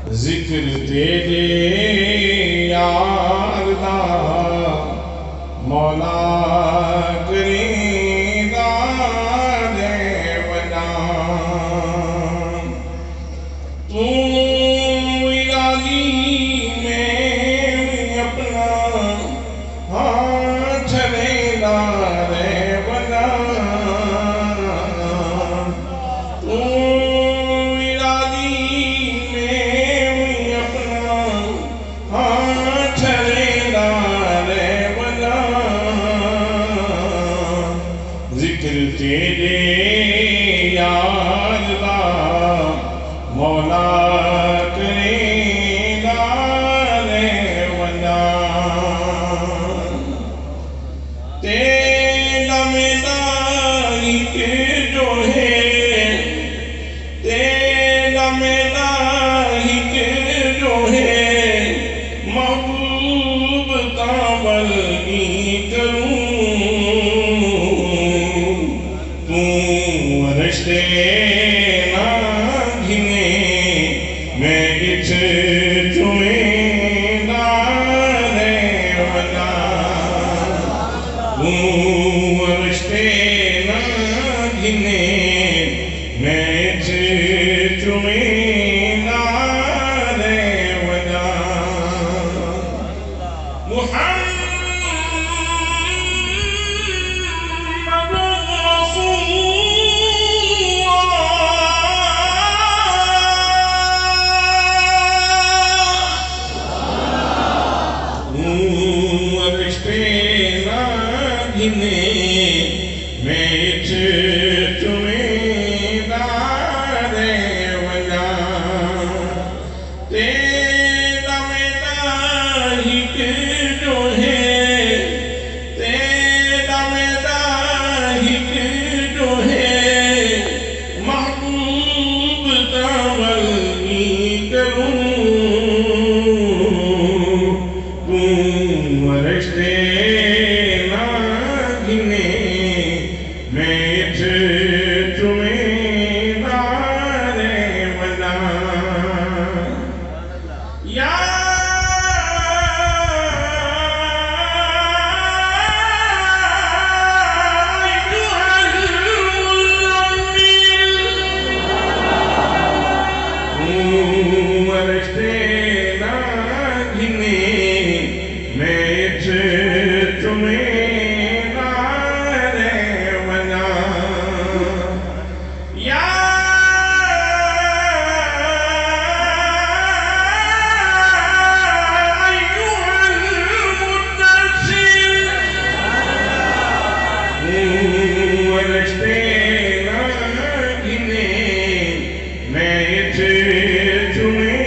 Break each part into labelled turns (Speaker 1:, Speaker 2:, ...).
Speaker 1: जिक्र तेरे यार दा मौला करीदा देवना तू इलाही में अपना हाथ छड़ेदा देवना तू जिक्र तेरे यार दा मौला करीदा देवना तेरा मेरा एक जो है तेरा मेरा एक जो है महबूब कामल करूं रिश्ते ना घिने मैं इच तुम्हें ना देवना रिश्ते ना घिने मैं इच तुम्हें ना देवना मैं तुम्हें ना देवना तेरा मेरा हिक जो है तेरा मेरा हिक जो है महबूब कामल करूं तू रिश्ते मैं तुम्हें ना देवना या रिश्ते ना घिने मैं तुम्हें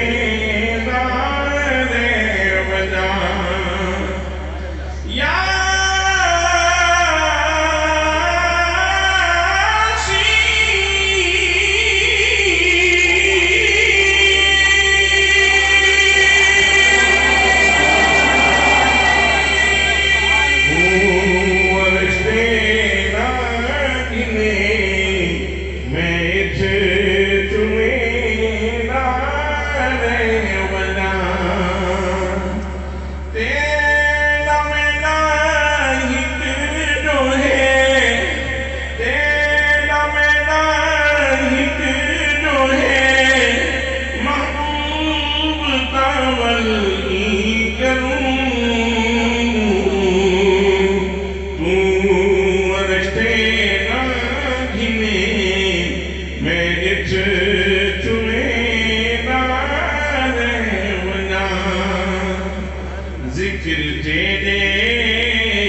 Speaker 1: जिक्र तेरे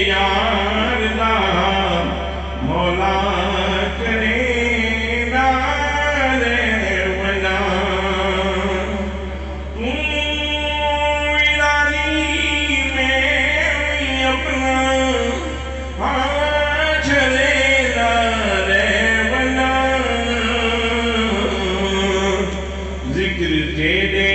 Speaker 1: यार दा मौला करीदा देवना तू इलाही में अपना हाथ छड़ेदा देवना जिक्र तेरे